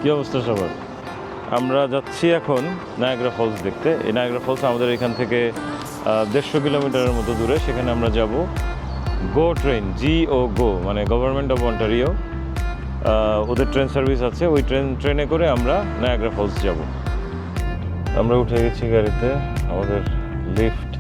কী অবস্থা সবার? আমরা যাচ্ছি এখন নায়াগ্রা ফলস দেখতে। এই নায়াগ্রা ফলস আমাদের এখান থেকে 150 কিলোমিটারের মতো দূরে। সেখানে আমরা যাব গো ট্রেন, GO মানে গভর্নমেন্ট অফ অন্টারিও, ওদের ট্রেন সার্ভিস আছে। ওই ট্রেনে করে আমরা নায়াগ্রা ফলস যাব। আমরা উঠে গেছি গাড়িতে, আমাদের লিফট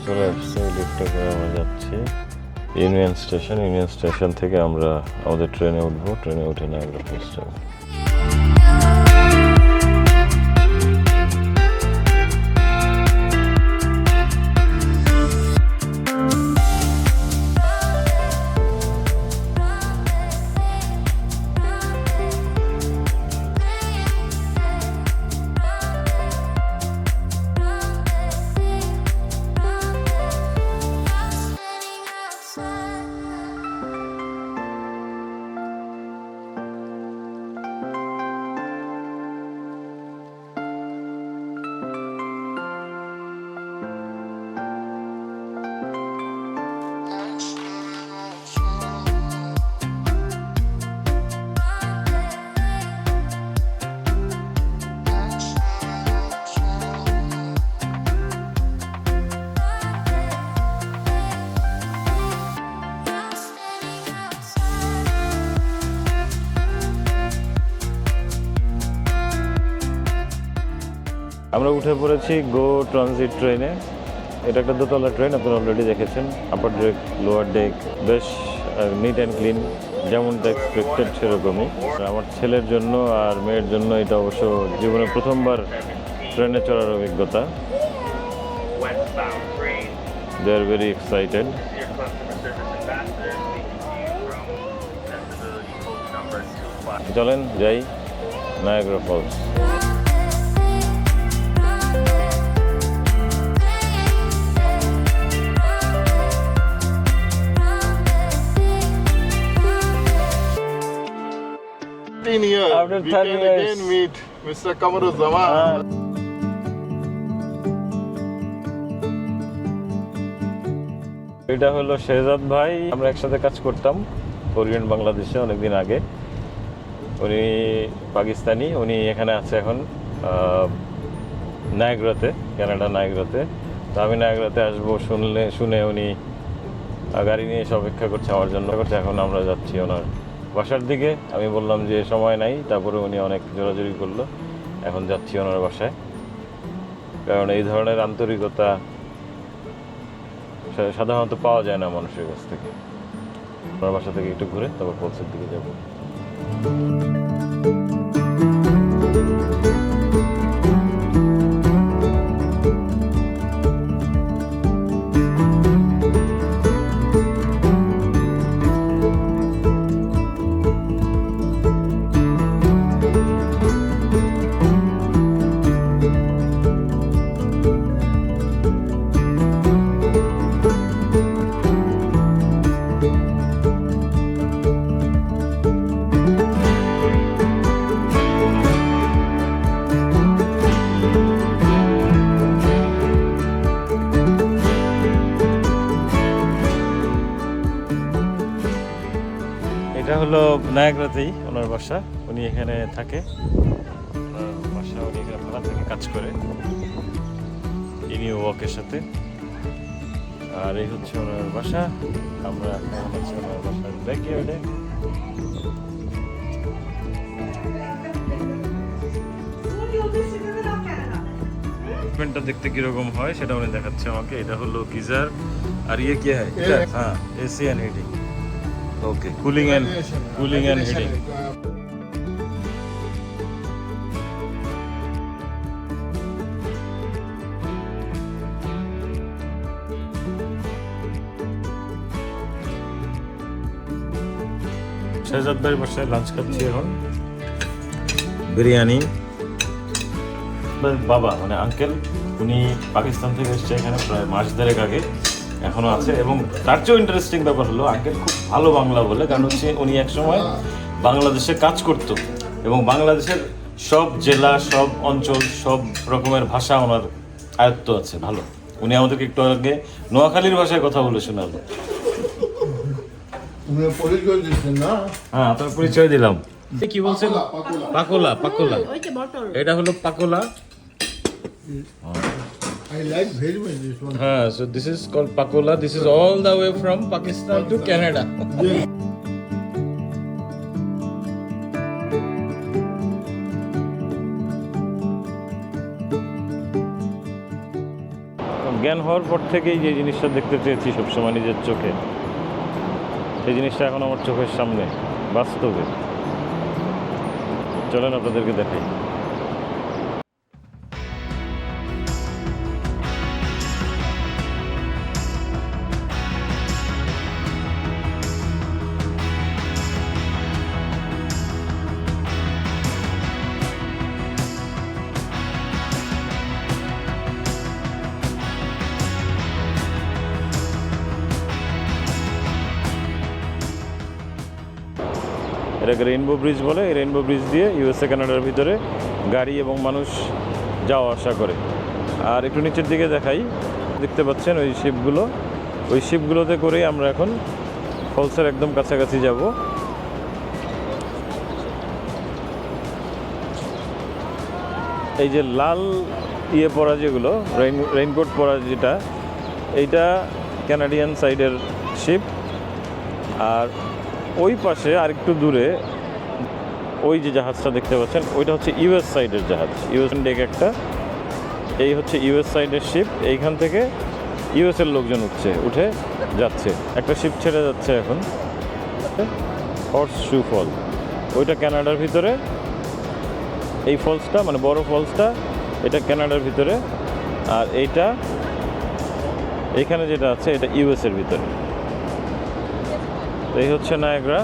চলে আসছে। লিফটে করে আমরা যাচ্ছি ইউনিয়ন স্টেশন থেকে আমরা আমাদের ট্রেনে উঠবো। ট্রেনে উঠে নায়াগ্রা ফলস যাবো। আমরা উঠে পড়েছি গো ট্রানজিট ট্রেনে। এটা একটা দোতলা ট্রেন, আপনারা অলরেডি দেখেছেন। আপার ডেক, লোয়ার ডেক, বেশ নিট অ্যান্ড ক্লিন, যেমনটা এক্সপেক্টেড সেরকমই। আমার ছেলের জন্য আর মেয়ের জন্য এটা অবশ্য জীবনে প্রথমবার ট্রেনে চড়ার অভিজ্ঞতা। দে আর ভেরি এক্সাইটেড। চলেন যাই Niagara Falls. After 10 years, we can again meet Mr. Kamaruzzaman. এটা হলো শেহজাদ ভাই। আমরা একসাথে কাজ করতাম কোরিয়ান বাংলাদেশে অনেকদিন আগে। উনি পাকিস্তানি, উনি এখানে আছে এখন নায়াগ্রাতে, কানাডা নায়াগ্রাতে। তো আমি নায়াগ্রাতে আসবো শুনে উনি গাড়ি নিয়ে এসে অপেক্ষা করছে আমার জন্য। এখন আমরা যাচ্ছি ওনার বাসার দিকে। আমি বললাম যে সময় নাই, তারপরে উনি অনেক জোরাজুরি করলো। এখন যাচ্ছি ওনার বাসায়, কারণ এই ধরনের আন্তরিকতা সাধারণত পাওয়া যায় না মানুষের কাছ থেকে। ওনার বাসা থেকে একটু ঘুরে তারপর ফলসের দিকে যাবো। এটা হলো নায়াগ্রাতেই ওনার বাসা। উনি এখানে থাকে, ওনার বাসা, উনি এখানে ভাড়া থেকে কাজ করে ইনিও ওয়াকের সাথে। আর এই হচ্ছে ওনার বাসা। আমরা এখন আছি ওনার বাসার ব্যাকইয়ার্ডে। বেসমেন্টটা দেখতে কিরকম হয় সেটা উনি দেখাচ্ছে আমাকে। এটা হলো গিজার। আর ইয়ে কি হয়? হ্যাঁ, AC and heating. Okay, cooling and heating. Shehzad ভাইয়ের বাসায় লাঞ্চ খাচ্ছি এখন। বিরিয়ানি। বাবা মানে আঙ্কেল, উনি পাকিস্তান থেকে এসছে এখানে প্রায় মাস দেড়েক আগে, এখনো আছে। এবং তার চেয়েও ইন্টারেস্টিং ব্যাপার হলো আঙ্কেল খুব ভালো বাংলা বলে, কারণ হচ্ছে উনি একসময় বাংলাদেশে কাজ করতো এবং বাংলাদেশের সব জেলা, সব অঞ্চল, সব রকমের ভাষা ওনার আয়ত্ত আছে ভালো। উনি আমাদেরকে একটু আগে নোয়াখালীর ভাষায় কথা বলে শোনালো। পরিচয় দিচ্ছেন না? হ্যাঁ, আপনার পরিচয় দিলাম। কি বলছেন? Pakula. পাকোলা, পাকোলা। ওই যে বটল এটা হলো পাকোলা। I like very much this one. হ্যাঁ, so this is called pakola. This is all the way from Pakistan to Canada. Yes. জ্ঞান হওয়ার পর থেকেই যে জিনিসটা দেখতে চেয়েছি সবসময় নিজের চোখে, সেই জিনিসটা এখন আমার চোখের সামনে বাস্তবে। চলেন আপনাদেরকে দেখাই। এটাকে রেইনবো ব্রিজ বলে। এই রেইনবো ব্রিজ দিয়ে ইউএসএ কানাডার ভিতরে গাড়ি এবং মানুষ যাওয়া আসা করে। আর একটু নিচের দিকে দেখাই, দেখতে পাচ্ছেন ওই শিপগুলো, ওই শিপগুলোতে করেই আমরা এখন ফলসের একদম কাছাকাছি যাব। এই যে লাল ইয়ে পরা যেগুলো, রেইনকোট পরা যেটা, এইটা ক্যানাডিয়ান সাইডের শিপ। আর ওই পাশে আরেকটু দূরে ওই যে জাহাজটা দেখতে পাচ্ছেন, ওইটা হচ্ছে ইউএস সাইডের জাহাজ, ইউএস ডেক একটা। এই হচ্ছে ইউএস সাইডের শিপ। এইখান থেকে ইউএসের লোকজন উঠে যাচ্ছে। একটা শিপ ছেড়ে যাচ্ছে এখন, হর্স শু ফল। ওইটা কানাডার ভিতরে, এই ফলসটা মানে বড় ফলসটা এটা কানাডার ভিতরে। আর এইটা এইখানে যেটা আছে এটা ইউএসের ভিতরে। এই হচ্ছে নায়াগ্রা।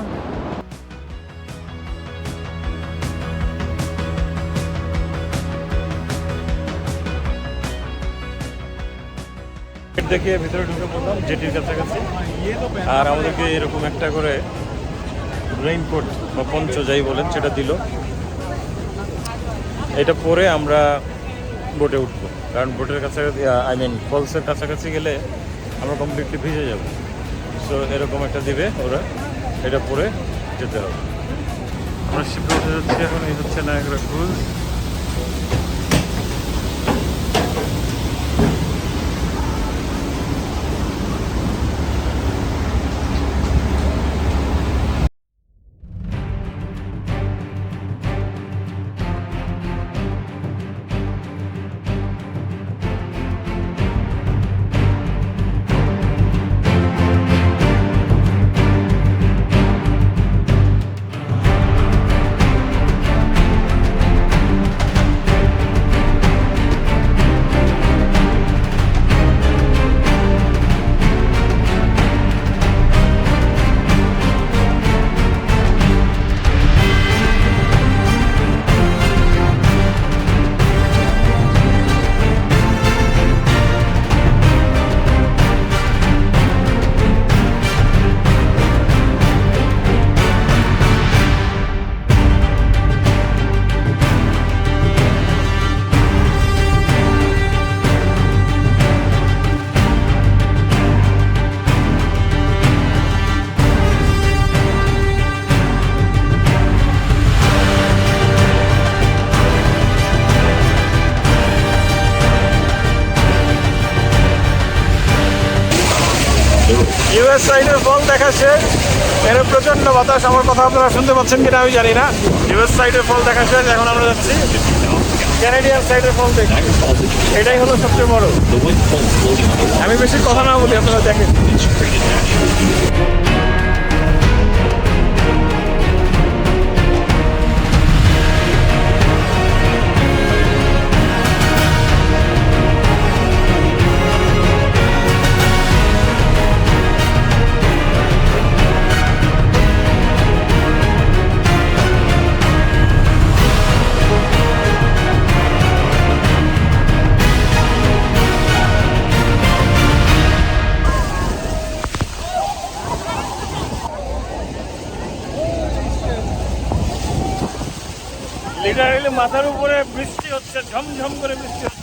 দেখিয়ে ভিতরে ঢুকে পড়লাম জেটির কাছাকাছি। আর আমাদেরকে এরকম একটা করে রেইনকোট বা পঞ্চ যাই বলেন সেটা দিল। এটা পরে আমরা বোটে উঠবো, কারণ বোটের কাছাকাছি ফলসের কাছাকাছি গেলে আমরা কমপ্লিটলি ভিজে যাব। সো এরকম একটা দিবে ওরা, এটা পরে যেতে হবে। আমরা শিপে উঠে যাচ্ছি এখন। এই হচ্ছে নায়াগ্রা ক্রুজ। ইউএস সাইডের ফল দেখা শেষ। এর প্রচন্ড বাতাস, আমার কথা আপনারা শুনতে পাচ্ছেন কিনা আমি জানি না। ইউএস সাইডের ফল দেখা শেষ, এখন আমরা যাচ্ছি ক্যানাডিয়ান সাইডের ফল দেখি। এটাই হলো সবচেয়ে বড়। আমি বেশি কথা না বলি, আপনারা দেখেন। লিটারালি মাথার উপরে বৃষ্টি হচ্ছে, ঝমঝম করে বৃষ্টি হচ্ছে।